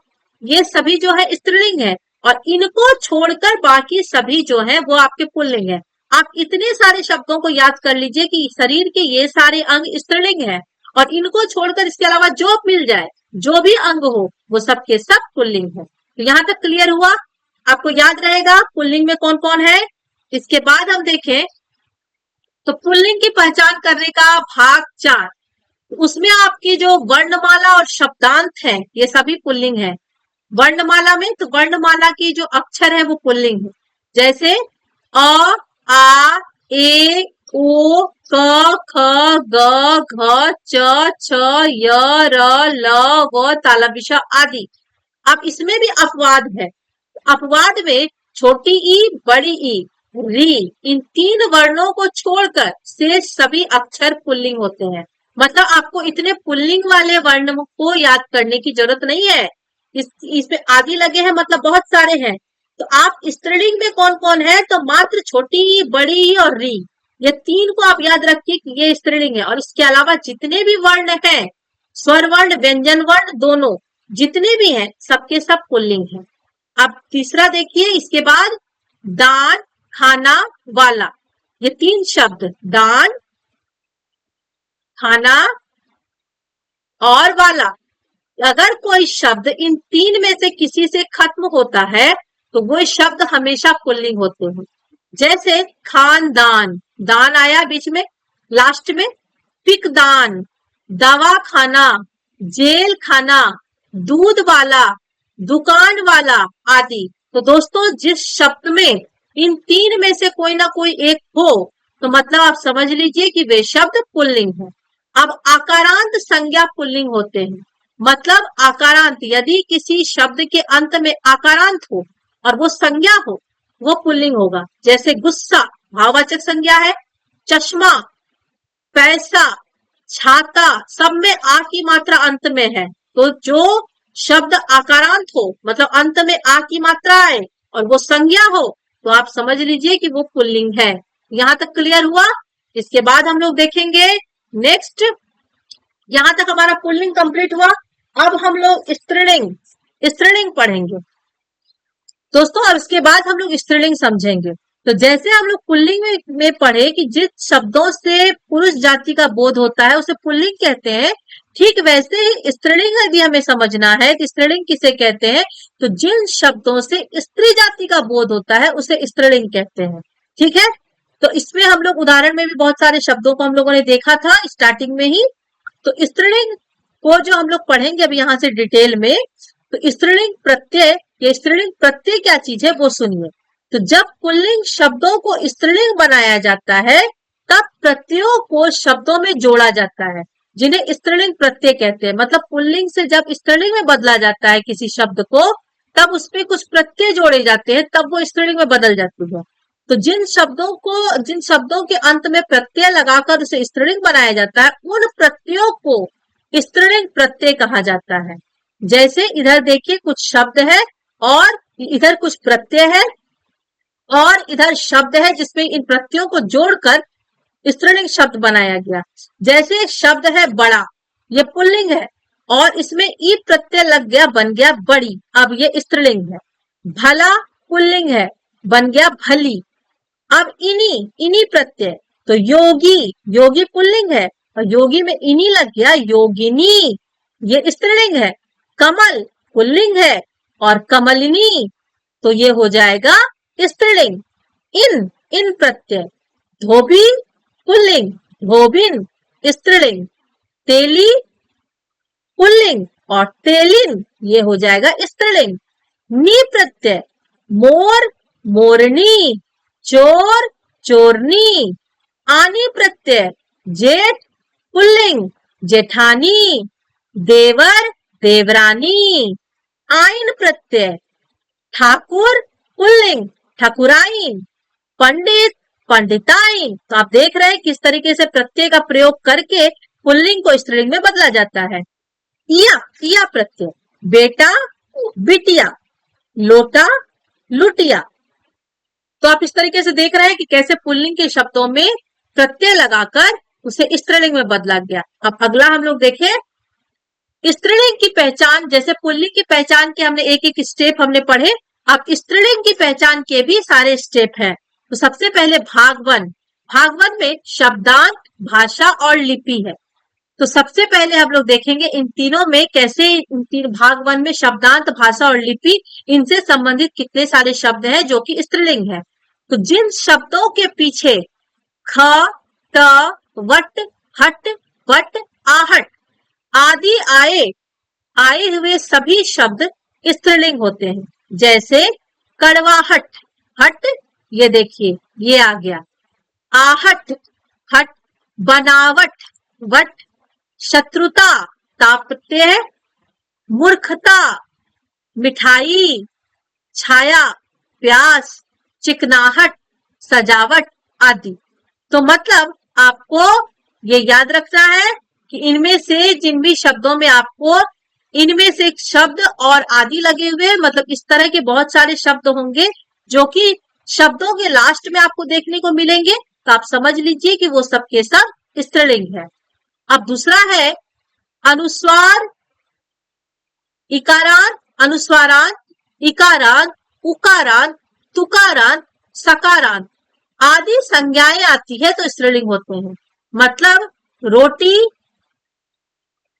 S1: ये सभी जो है स्त्रीलिंग है। और इनको छोड़कर बाकी सभी जो है वो आपके पुल्लिंग है। आप इतने सारे शब्दों को याद कर लीजिए कि शरीर के ये सारे अंग स्त्रीलिंग है, और इनको छोड़कर इसके अलावा जो मिल जाए, जो भी अंग हो, वो सबके सब पुल्लिंग है। तो यहाँ तक क्लियर हुआ? आपको याद रहेगा पुल्लिंग में कौन कौन है। इसके बाद हम देखें तो पुल्लिंग की पहचान करने का भाग 4, उसमें आपकी जो वर्णमाला और शब्दांत है ये सभी पुल्लिंग है। वर्णमाला में तो वर्णमाला की जो अक्षर है वो पुल्लिंग है, जैसे अ, आ, ए, ओ, क, ख, ग, घ, च, छ, य, र, ल, व, तालव्य आदि। अब इसमें भी अपवाद है। अपवाद में छोटी ई, बड़ी ई, री, इन 3 वर्णों को छोड़कर शेष सभी अक्षर पुल्लिंग होते हैं। मतलब आपको इतने पुल्लिंग वाले वर्ण को याद करने की जरूरत नहीं है। इसमें आदि लगे हैं, मतलब बहुत सारे हैं। तो आप स्त्रीलिंग में कौन कौन है, तो मात्र छोटी ई, बड़ी ई और री, ये 3 को आप याद रखिए कि ये स्त्रीलिंग है। और इसके अलावा जितने भी वर्ण हैं, स्वर वर्ण, व्यंजन वर्ण, दोनों जितने भी हैं सबके सब पुल्लिंग है। अब तीसरा देखिए, इसके बाद दान, खाना, वाला, ये 3 शब्द, दान, खाना और वाला, अगर कोई शब्द इन 3 में से किसी से खत्म होता है तो वो शब्द हमेशा पुल्लिंग होते हैं। जैसे खानदान, दान आया बीच में, लास्ट में, पिकदान, दवा खाना, जेल खाना, दूध वाला, दुकान वाला आदि। तो दोस्तों जिस शब्द में इन 3 में से कोई ना कोई एक हो तो मतलब आप समझ लीजिए कि वे शब्द पुल्लिंग है। अब आकारांत संज्ञा पुल्लिंग होते हैं। मतलब आकारांत, यदि किसी शब्द के अंत में आकारांत हो और वो संज्ञा हो, वो पुल्लिंग होगा। जैसे गुस्सा भाववाचक संज्ञा है, चश्मा, पैसा, छाता, सब में आ की मात्रा अंत में है। तो जो शब्द आकारांत हो, मतलब अंत में आ की मात्रा आए और वो संज्ञा हो, तो आप समझ लीजिए कि वो पुल्लिंग है। यहाँ तक क्लियर हुआ? इसके बाद हम लोग देखेंगे नेक्स्ट, यहाँ तक हमारा पुल्लिंग कंप्लीट हुआ। अब हम लोग स्त्रीलिंग पढ़ेंगे दोस्तों। अब इसके बाद हम लोग स्त्रीलिंग समझेंगे। तो जैसे हम लोग पुल्लिंग में पढ़े कि जिस शब्दों से पुरुष जाति का बोध होता है उसे पुल्लिंग कहते हैं, ठीक वैसे ही स्त्रीलिंग में भी हमें समझना है कि स्त्रीलिंग किसे कहते हैं। तो जिन शब्दों से स्त्री जाति का बोध होता है उसे स्त्रीलिंग कहते हैं। ठीक है, तो इसमें हम लोग उदाहरण में भी बहुत सारे शब्दों को हम लोगों ने देखा था स्टार्टिंग में ही। तो स्त्रीलिंग को जो हम लोग पढ़ेंगे अभी यहाँ से डिटेल में, तो स्त्रीलिंग प्रत्यय, ये स्त्रीलिंग प्रत्यय क्या चीज है वो सुनिए। तो जब पुल्लिंग शब्दों को स्त्रीलिंग बनाया जाता है तब प्रत्ययों को शब्दों में जोड़ा जाता है, जिन्हें स्त्रीलिंग प्रत्यय कहते हैं। मतलब पुल्लिंग से जब स्त्रीलिंग में बदला जाता है किसी शब्द को, तब उसपे कुछ प्रत्यय जोड़े जाते हैं, तब वो स्त्रीलिंग में बदल जाती है। तो जिन शब्दों के अंत में प्रत्यय लगाकर उसे स्त्रीलिंग बनाया जाता है, उन प्रत्ययों को स्त्रीलिंग प्रत्यय कहा जाता है। जैसे इधर देखिए कुछ शब्द है और इधर कुछ प्रत्यय है और इधर शब्द है जिसमें इन प्रत्ययों को जोड़कर स्त्रीलिंग शब्द बनाया गया। जैसे शब्द है बड़ा, ये पुल्लिंग है और इसमें ई प्रत्यय लग गया, बन गया बड़ी, अब ये स्त्रीलिंग है। भला पुल्लिंग है, बन गया भली। अब इनी प्रत्यय, तो योगी पुल्लिंग है और योगी में इनी लग गया, योगिनी, ये स्त्रीलिंग है। कमल पुल्लिंग है और कमलिनी, तो ये हो जाएगा स्त्रीलिंग। इन, इन प्रत्यय। धोबी पुल्लिंग, धोबिन स्त्रीलिंग। तेली पुल्लिंग और तेलिन ये हो जाएगा स्त्रीलिंग। नी प्रत्यय। मोर मोरनी, चोर चोरनी। आनी प्रत्यय। जेठ पुल्लिंग जेठानी, देवर देवरानी। आइन प्रत्यय। ठाकुर पुल्लिंग ठकुराइन, पंडित पंडिताइन। तो आप देख रहे हैं किस तरीके से प्रत्यय का प्रयोग करके पुल्लिंग को स्त्रीलिंग में बदला जाता है। इया, इया प्रत्यय। बेटा बिटिया, लोटा लुटिया। तो आप इस तरीके से देख रहे हैं कि कैसे पुल्लिंग के शब्दों में प्रत्यय लगाकर उसे स्त्रीलिंग में बदला गया। अब अगला हम लोग देखें स्त्रीलिंग की पहचान। जैसे पुल्लिंग की पहचान के हमने एक एक स्टेप हमने पढ़े, अब स्त्रीलिंग की पहचान के भी सारे स्टेप हैं। तो सबसे पहले भाग वन। भाग वन में शब्दांत, भाषा और लिपि है। तो सबसे पहले हम लोग देखेंगे इन तीनों में कैसे इन तीन भाग वन में शब्दांत, भाषा और लिपि, इनसे संबंधित कितने सारे शब्द हैं जो कि स्त्रीलिंग है। तो जिन शब्दों के पीछे ख, ट, वट, हट, वट, आहट आदि आए हुए सभी शब्द स्त्रीलिंग होते हैं। जैसे कड़वाहट, हट ये देखिए ये आ गया। आहट, हट। बनावट, वट। शत्रुता, तापत्य। मूर्खता, मिठाई। छाया, प्यास। चिकनाहट, सजावट आदि। तो मतलब आपको ये याद रखना है कि इनमें से जिन भी शब्दों में आपको इनमें से एक शब्द और आदि लगे हुए, मतलब इस तरह के बहुत सारे शब्द होंगे जो कि शब्दों के लास्ट में आपको देखने को मिलेंगे। तो आप समझ लीजिए कि वो सब के सब स्त्रीलिंग है। अब दूसरा है अनुस्वार, इकारांत, अनुस्वारांत, इकारांत, उकारांत, तुकारांत, सकारांत आदि संज्ञाएं आती है तो स्त्रीलिंग होते हैं। मतलब रोटी,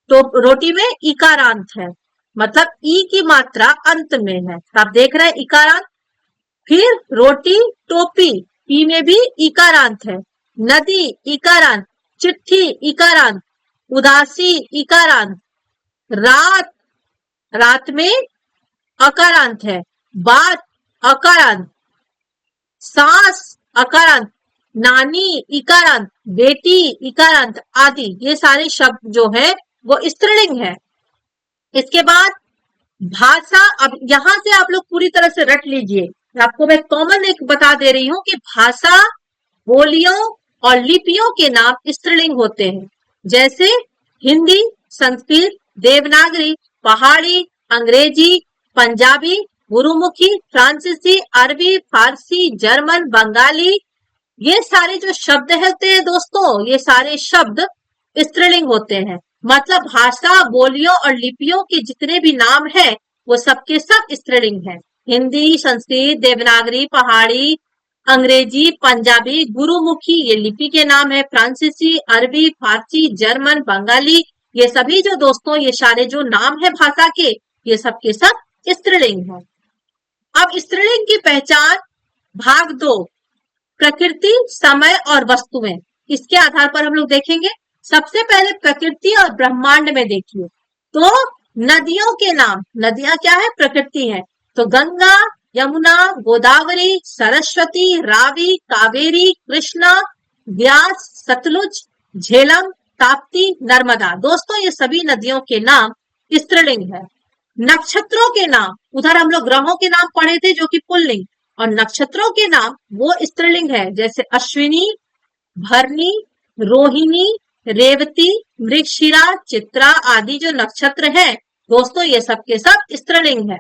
S1: तो रोटी में इकारांत है, मतलब ई की मात्रा अंत में है। तो आप देख रहे हैं इकारांत। फिर रोटी, टोपी, पी में भी इकारांत है। नदी इकारांत, चिट्ठी इकारांत, उदासी इकारांत। रात, रात में अकारांत है। बात अकारांत। सास अकारांत, नानी इकारांत, बेटी इकारांत आदि ये सारे शब्द जो है वो स्त्रीलिंग है। इसके बाद भाषा। अब यहां से आप लोग पूरी तरह से रट लीजिए। आपको मैं कॉमन एक बता दे रही हूं कि भाषा, बोलियों और लिपियों के नाम स्त्रीलिंग होते हैं। जैसे हिंदी, संस्कृत, देवनागरी, पहाड़ी, अंग्रेजी, पंजाबी, गुरुमुखी, फ्रांसीसी, अरबी, फारसी, जर्मन, बंगाली। ये सारे जो शब्द होते हैं दोस्तों, ये सारे शब्द स्त्रीलिंग होते हैं। मतलब भाषा, बोलियों और लिपियों के जितने भी नाम हैं वो सबके सब स्त्रीलिंग है। हिंदी, संस्कृत, देवनागरी, पहाड़ी, अंग्रेजी, पंजाबी, गुरुमुखी ये लिपि के नाम है। फ्रांसीसी, अरबी, फारसी, जर्मन, बंगाली ये सभी जो दोस्तों ये सारे जो नाम है भाषा के, ये सब के सब स्त्रीलिंग है। अब स्त्रीलिंग की पहचान भाग दो, प्रकृति, समय और वस्तुएं, इसके आधार पर हम लोग देखेंगे। सबसे पहले प्रकृति और ब्रह्मांड में देखिए तो नदियों के नाम, नदियां क्या है? प्रकृति है। तो गंगा, यमुना, गोदावरी, सरस्वती, रावी, कावेरी, कृष्णा, व्यास, सतलुज, झेलम, ताप्ती, नर्मदा। दोस्तों ये सभी नदियों के नाम स्त्रीलिंग है। नक्षत्रों के नाम, उधर हम लोग ग्रहों के नाम पढ़े थे जो कि पुल्लिंग, और नक्षत्रों के नाम वो स्त्रीलिंग है। जैसे अश्विनी, भरणी, रोहिणी, रेवती, मृगशिरा, चित्रा आदि जो नक्षत्र है दोस्तों ये सब के सब स्त्रीलिंग है।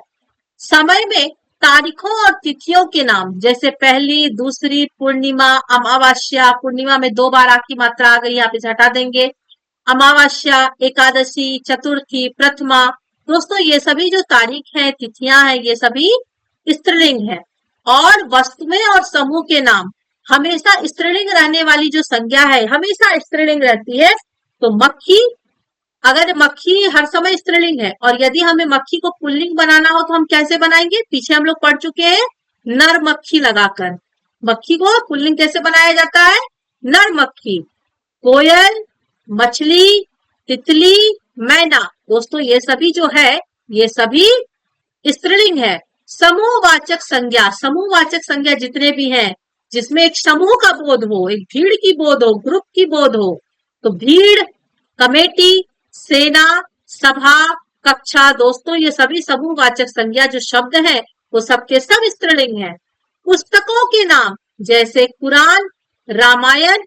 S1: समय में तारीखों और तिथियों के नाम, जैसे पहली, दूसरी, पूर्णिमा, अमावस्या। पूर्णिमा में 2 बार आखिरी मात्रा आ गई, आप इसे हटा देंगे। अमावस्या, एकादशी, चतुर्थी, प्रथमा। दोस्तों ये सभी जो तारीख है, तिथियां हैं, ये सभी स्त्रीलिंग है। और वस्तुएं और समूह के नाम हमेशा स्त्रीलिंग रहने वाली जो संज्ञा है हमेशा स्त्रीलिंग रहती है। तो मक्खी, अगर मक्खी हर समय स्त्रीलिंग है, और यदि हमें मक्खी को पुल्लिंग बनाना हो तो हम कैसे बनाएंगे? पीछे हम लोग पढ़ चुके हैं। नर मक्खी लगाकर। मक्खी को पुल्लिंग कैसे बनाया जाता है? नर मक्खी। कोयल, मछली, तितली, मैना। दोस्तों ये सभी जो है, ये सभी स्त्रीलिंग है। समूहवाचक संज्ञा, समूहवाचक संज्ञा जितने भी हैं, जिसमें एक समूह का बोध हो, एक भीड़ की बोध हो, ग्रुप की बोध हो, तो भीड़, कमेटी, सेना, सभा, कक्षा। दोस्तों ये सभी समूहवाचक संज्ञा जो शब्द है, वो सबके सब स्त्रीलिंग है। पुस्तकों के नाम जैसे कुरान, रामायण,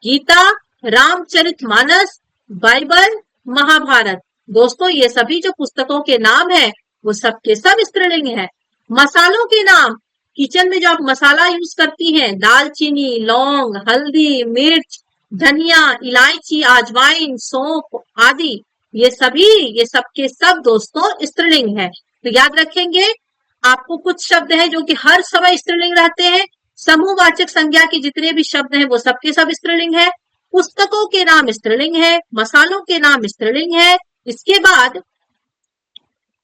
S1: गीता, रामचरितमानस, बाइबल, महाभारत। दोस्तों ये सभी जो पुस्तकों के नाम है, वो सबके सब स्त्रीलिंग है। मसालों के नाम, किचन में जो आप मसाला यूज करती हैं, दालचीनी, लौंग, हल्दी, मिर्च, धनिया, इलायची, अजवाइन, सौंफ आदि, ये सबके सब दोस्तों स्त्रीलिंग है। तो याद रखेंगे, आपको कुछ शब्द हैं जो कि हर समय स्त्रीलिंग रहते हैं। समूहवाचक संज्ञा के जितने भी शब्द हैं, वो सबके सब स्त्रीलिंग है। पुस्तकों के नाम स्त्रीलिंग है, मसालों के नाम स्त्रीलिंग है। इसके बाद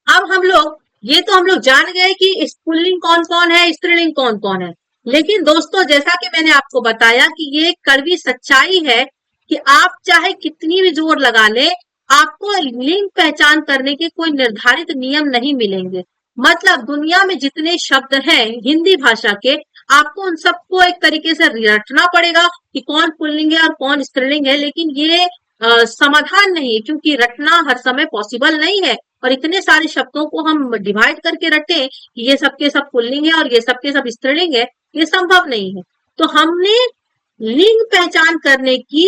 S1: अब हम लोग, ये तो हम लोग जान गए कि पुल्लिंग कौन कौन है, स्त्रीलिंग कौन कौन है। लेकिन दोस्तों जैसा कि मैंने आपको बताया कि ये कड़वी सच्चाई है कि आप चाहे कितनी भी जोर लगा ले, आपको लिंग पहचान करने के कोई निर्धारित नियम नहीं मिलेंगे। मतलब दुनिया में जितने शब्द हैं हिंदी भाषा के, आपको उन सबको एक तरीके से रटना पड़ेगा कि कौन पुल्लिंग है और कौन स्त्रीलिंग है। लेकिन ये समाधान नहीं है, क्योंकि रटना हर समय पॉसिबल नहीं है। और इतने सारे शब्दों को हम डिवाइड करके रटे कि ये सबके सब पुल्लिंग है और ये सबके सब स्त्रीलिंग है, ये संभव नहीं है। तो हमने लिंग पहचान करने की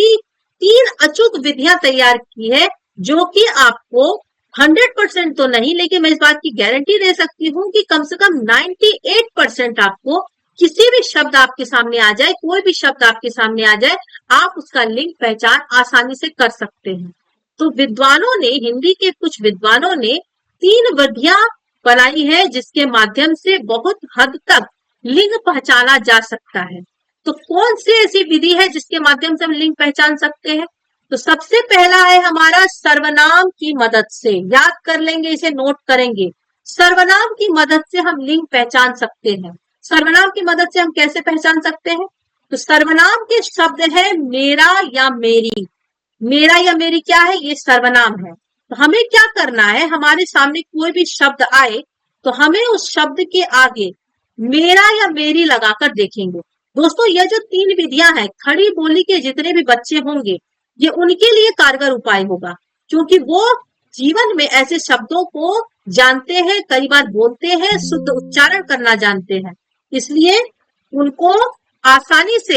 S1: 3 अचूक विधियां तैयार की है, जो कि आपको 100% तो नहीं, लेकिन मैं इस बात की गारंटी दे सकती हूँ कि कम से कम 98% आपको किसी भी शब्द आपके सामने आ जाए, कोई भी शब्द आपके सामने आ जाए, आप उसका लिंग पहचान आसानी से कर सकते हैं। तो विद्वानों ने, हिंदी के कुछ विद्वानों ने 3 विधियां बनाई है, जिसके माध्यम से बहुत हद तक लिंग पहचाना जा सकता है। तो कौन सी ऐसी विधि है जिसके माध्यम से हम लिंग पहचान सकते हैं? तो सबसे पहला है हमारा सर्वनाम की मदद से। याद कर लेंगे, इसे नोट करेंगे। सर्वनाम की मदद से हम लिंग पहचान सकते हैं। सर्वनाम की मदद से हम कैसे पहचान सकते हैं? तो सर्वनाम के शब्द है मेरा या मेरी। मेरा या मेरी क्या है? ये सर्वनाम है। तो हमें क्या करना है, हमारे सामने कोई भी शब्द आए तो हमें उस शब्द के आगे मेरा या मेरी लगाकर देखेंगे। दोस्तों ये जो 3 विधियां हैं, खड़ी बोली के जितने भी बच्चे होंगे, ये उनके लिए कारगर उपाय होगा, क्योंकि वो जीवन में ऐसे शब्दों को जानते हैं, कई बार बोलते हैं, शुद्ध उच्चारण करना जानते हैं। इसलिए उनको आसानी से,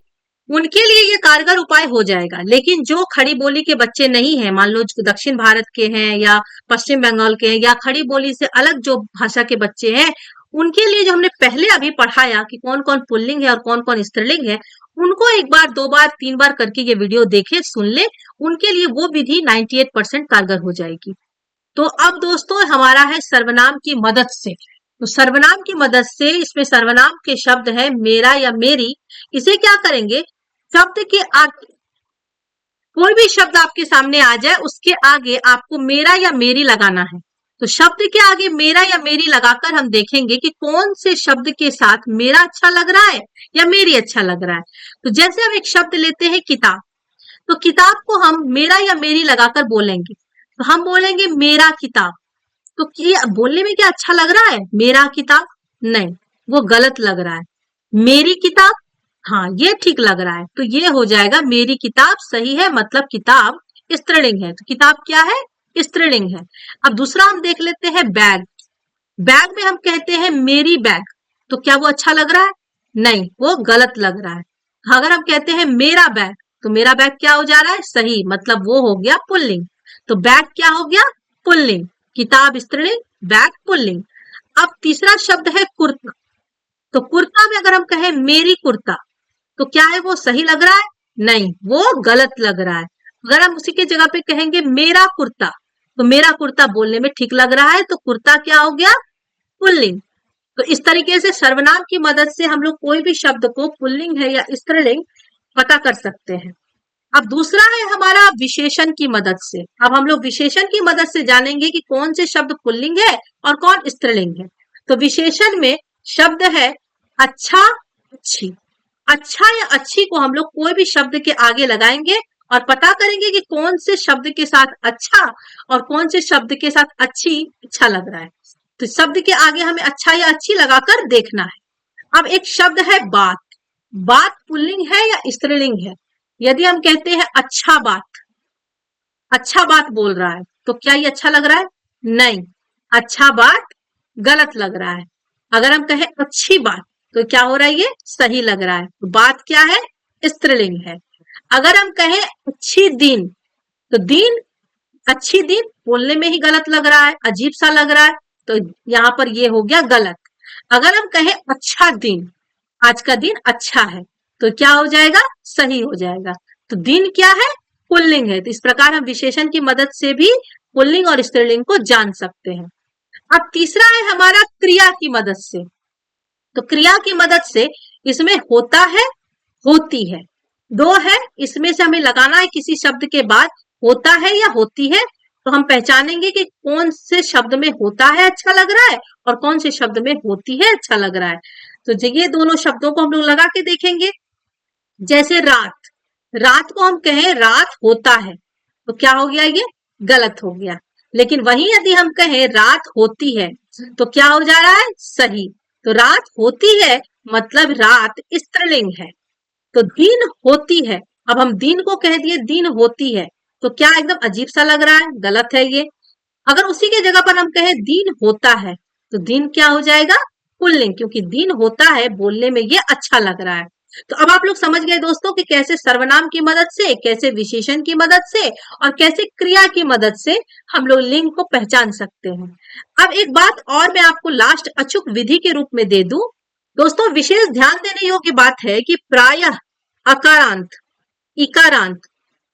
S1: उनके लिए ये कारगर उपाय हो जाएगा। लेकिन जो खड़ी बोली के बच्चे नहीं हैं, मान लो दक्षिण भारत के हैं या पश्चिम बंगाल के हैं या खड़ी बोली से अलग जो भाषा के बच्चे हैं, उनके लिए जो हमने पहले अभी पढ़ाया कि कौन कौन पुल्लिंग है और कौन कौन स्त्रीलिंग है, उनको 1 बार 2 बार 3 बार करके ये वीडियो देखे, सुन ले, उनके लिए वो विधि 98% कारगर हो जाएगी। तो अब दोस्तों हमारा है सर्वनाम की मदद से। तो सर्वनाम की मदद से, इसमें सर्वनाम के शब्द है मेरा या मेरी। इसे क्या करेंगे, शब्द के आगे कोई भी शब्द आपके सामने आ जाए, उसके आगे आपको मेरा या मेरी लगाना है। तो शब्द के आगे मेरा या मेरी लगाकर हम देखेंगे कि कौन से शब्द के साथ मेरा अच्छा लग रहा है या मेरी अच्छा लग रहा है। तो जैसे हम एक शब्द लेते हैं किताब, तो किताब को हम मेरा या मेरी लगाकर बोलेंगे। तो हम बोलेंगे मेरा किताब। तो बोलने में क्या अच्छा लग रहा है? मेरा किताब? नहीं, वो गलत लग रहा है। मेरी किताब, हाँ ये ठीक लग रहा है। तो ये हो जाएगा मेरी किताब सही है, मतलब किताब स्त्रीलिंग है। तो किताब क्या है? स्त्रीलिंग है। अब दूसरा हम देख लेते हैं बैग। बैग में हम कहते हैं मेरी बैग, तो क्या वो अच्छा लग रहा है? नहीं, वो गलत लग रहा है। अगर हम कहते हैं मेरा बैग, तो मेरा बैग क्या हो जा रहा है? सही, मतलब वो हो गया पुल्लिंग। तो बैग क्या हो गया? पुल्लिंग। किताब स्त्रीलिंग, बैग पुल्लिंग। अब तीसरा शब्द है कुर्ता। तो कुर्ता में अगर हम कहें मेरी कुर्ता, तो क्या है वो सही लग रहा है? नहीं, वो गलत लग रहा है। अगर हम उसी के जगह पे कहेंगे मेरा कुर्ता, तो मेरा कुर्ता बोलने में ठीक लग रहा है, तो कुर्ता क्या हो गया? पुल्लिंग। तो इस तरीके से सर्वनाम की मदद से हम लोग कोई भी शब्द को पुल्लिंग है या स्त्रीलिंग पता कर सकते हैं। अब दूसरा है हमारा विशेषण की मदद से। अब हम लोग विशेषण की मदद से जानेंगे कि कौन से शब्द पुल्लिंग है और कौन स्त्रीलिंग है। तो विशेषण में शब्द है अच्छा, अच्छी। अच्छा या अच्छी को हम लोग कोई भी शब्द के आगे लगाएंगे और पता करेंगे कि कौन से शब्द के साथ अच्छा और कौन से शब्द के साथ अच्छी अच्छा लग रहा है। तो शब्द के आगे हमें अच्छा या अच्छी लगाकर देखना है। अब एक शब्द है बात। बात पुल्लिंग है या स्त्रीलिंग है? यदि हम कहते हैं अच्छा बात, अच्छा बात बोल रहा है, तो क्या ये अच्छा लग रहा है? नहीं, अच्छा बात गलत लग रहा है। अगर हम कहें अच्छी बात, तो क्या हो रहा है? ये सही लग रहा है। तो बात क्या है? स्त्रीलिंग है। अगर हम कहें अच्छी दिन, तो दिन, अच्छी दिन बोलने में ही गलत लग रहा है, अजीब सा लग रहा है, तो यहाँ पर ये हो गया गलत। अगर हम कहें अच्छा दिन, आज का दिन अच्छा है, तो क्या हो जाएगा? सही हो जाएगा। तो दिन क्या है? पुल्लिंग है। तो इस प्रकार हम विशेषण की मदद से भी पुल्लिंग और स्त्रीलिंग को जान सकते हैं। अब तीसरा है हमारा क्रिया की मदद से। तो क्रिया की मदद से इसमें होता है, होती है, दो है। इसमें से हमें लगाना है किसी शब्द के बाद होता है या होती है, तो हम पहचानेंगे कि कौन से शब्द में होता है अच्छा लग रहा है और कौन से शब्द में होती है अच्छा लग रहा है। तो ये दोनों शब्दों को हम लोग लगा के देखेंगे। जैसे रात, रात को हम कहें रात होता है, तो क्या हो गया? ये गलत हो गया। लेकिन वहीं यदि हम कहें रात होती है, तो क्या हो जा रहा है? सही। तो रात होती है मतलब रात स्त्रीलिंग है। तो दिन होती है, अब हम दिन को कह दिए दिन होती है, तो क्या एकदम अजीब सा लग रहा है? गलत है ये। अगर उसी के जगह पर हम कहें दिन होता है, तो दिन क्या हो जाएगा? पुल्लिंग, क्योंकि दिन होता है बोलने में ये अच्छा लग रहा है। तो अब आप लोग समझ गए दोस्तों कि कैसे सर्वनाम की मदद से, कैसे विशेषण की मदद से और कैसे क्रिया की मदद से हम लोग लिंग को पहचान सकते हैं। अब एक बात और मैं आपको लास्ट अचूक विधि के रूप में दे दूं। दोस्तों विशेष ध्यान देने योग्य बात है कि प्रायः अकारांत, इकारांत,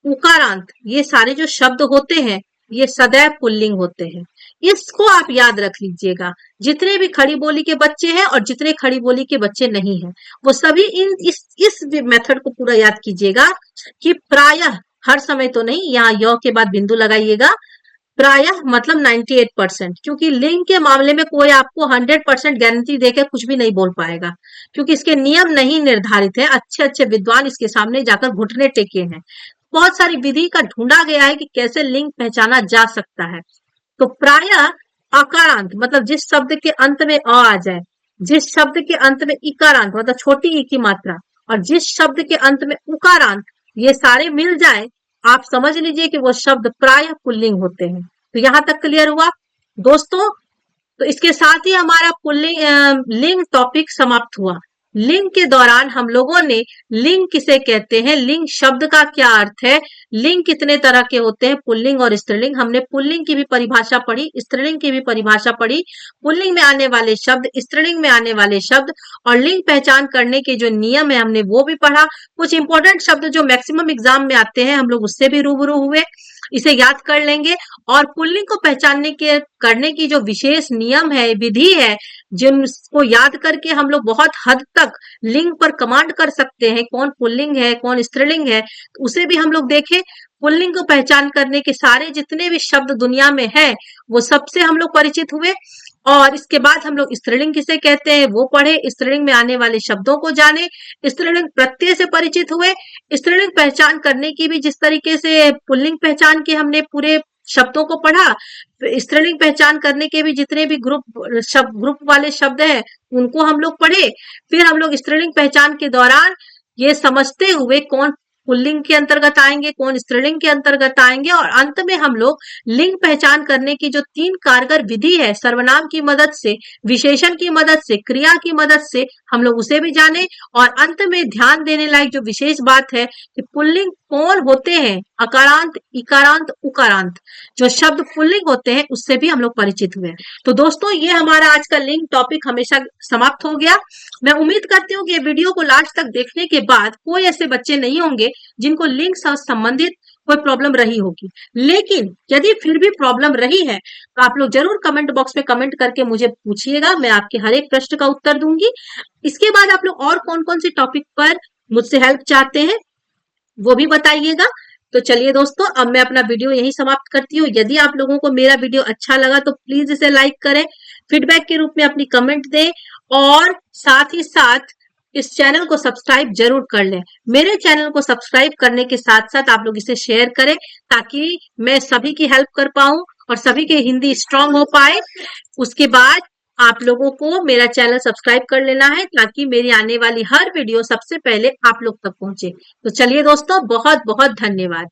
S1: उकारांत ये सारे जो शब्द होते हैं ये सदैव पुल्लिंग होते हैं। इसको आप याद रख लीजिएगा। जितने भी खड़ी बोली के बच्चे हैं और जितने खड़ी बोली के बच्चे नहीं हैं, वो सभी इस मेथड को पूरा याद कीजिएगा कि प्रायः, हर समय तो नहीं, यहाँ य के बाद बिंदु लगाइएगा। प्रायः मतलब 98%, क्योंकि लिंग के मामले में कोई आपको 100% गारंटी देकर कुछ भी नहीं बोल पाएगा, क्योंकि इसके नियम नहीं निर्धारित है। अच्छे अच्छे विद्वान इसके सामने जाकर घुटने टेके हैं। बहुत सारी विधि का ढूंढा गया है कि कैसे लिंग पहचाना जा सकता है। तो प्रायः अकारांत मतलब जिस शब्द के अंत में अ आ जाए, जिस शब्द के अंत में इकारांत मतलब छोटी ई की मात्रा, और जिस शब्द के अंत में उकारांत, ये सारे मिल जाए, आप समझ लीजिए कि वो शब्द प्रायः पुल्लिंग होते हैं। तो यहां तक क्लियर हुआ दोस्तों? तो इसके साथ ही हमारा पुल्लिंग लिंग टॉपिक समाप्त हुआ। लिंग के दौरान हम लोगों ने लिंग किसे कहते हैं, लिंग शब्द का क्या अर्थ है, लिंग कितने तरह के होते हैं, पुल्लिंग और स्त्रीलिंग, हमने पुल्लिंग की भी परिभाषा पढ़ी, स्त्रीलिंग की भी परिभाषा पढ़ी, पुल्लिंग में आने वाले शब्द, स्त्रीलिंग में आने वाले शब्द और लिंग पहचान करने के जो नियम है हमने वो भी पढ़ा। कुछ इंपॉर्टेंट शब्द जो मैक्सिमम एग्जाम में आते हैं हम लोग उससे भी रूबरू हुए, इसे याद कर लेंगे। और पुल्लिंग को पहचानने के करने की जो विशेष नियम है, विधि है, जिनको याद करके हम लोग बहुत हद तक लिंग पर कमांड कर सकते हैं, कौन पुल्लिंग है कौन स्त्रीलिंग है, तो उसे भी हम लोग देखें। पुल्लिंग को पहचान करने के सारे जितने भी शब्द दुनिया में हैं वो सबसे हम लोग परिचित हुए। और इसके बाद हम लोग स्त्रीलिंग किसे कहते हैं वो पढ़े, स्त्रीलिंग में आने वाले शब्दों को जाने, स्त्रीलिंग प्रत्यय से परिचित हुए। स्त्रीलिंग पहचान करने की भी जिस तरीके से पुल्लिंग पहचान के हमने पूरे शब्दों को पढ़ा, स्त्रीलिंग पहचान करने के भी जितने भी ग्रुप वाले शब्द हैं उनको हम लोग पढ़े। फिर हम लोग स्त्रीलिंग पहचान के दौरान ये समझते हुए कौन पुल्लिंग के अंतर्गत आएंगे कौन स्त्रीलिंग के अंतर्गत आएंगे, और अंत में हम लोग लिंग पहचान करने की जो 3 कारगर विधि है, सर्वनाम की मदद से, विशेषण की मदद से, क्रिया की मदद से, हम लोग उसे भी जाने। और अंत में ध्यान देने लायक जो विशेष बात है कि पुल्लिंग कौन होते हैं, अकारांत, इकारांत, उकारांत, जो शब्द पुल्लिंग होते हैं उससे भी हम लोग परिचित हुए। तो दोस्तों ये हमारा आज का लिंग टॉपिक हमेशा समाप्त हो गया। मैं उम्मीद करती हूँ कि ये वीडियो को लास्ट तक देखने के बाद कोई ऐसे बच्चे नहीं होंगे जिनको लिंग से संबंधित कोई प्रॉब्लम रही होगी। लेकिन यदि फिर भी प्रॉब्लम रही है तो आप लोग जरूर कमेंट बॉक्स में कमेंट करके मुझे पूछिएगा, मैं आपके हर एक प्रश्न का उत्तर दूंगी। इसके बाद आप लोग और कौन कौन से टॉपिक पर मुझसे हेल्प चाहते हैं वो भी बताइएगा। तो चलिए दोस्तों, अब मैं अपना वीडियो यहीं समाप्त करती हूँ। यदि आप लोगों को मेरा वीडियो अच्छा लगा तो प्लीज इसे लाइक करें, फीडबैक के रूप में अपनी कमेंट दें और साथ ही साथ इस चैनल को सब्सक्राइब जरूर कर लें। मेरे चैनल को सब्सक्राइब करने के साथ साथ आप लोग इसे शेयर करें ताकि मैं सभी की हेल्प कर पाऊं और सभी के हिंदी स्ट्रांग हो पाए। उसके बाद आप लोगों को मेरा चैनल सब्सक्राइब कर लेना है ताकि मेरी आने वाली हर वीडियो सबसे पहले आप लोग तक पहुंचे। तो चलिए दोस्तों, बहुत बहुत धन्यवाद।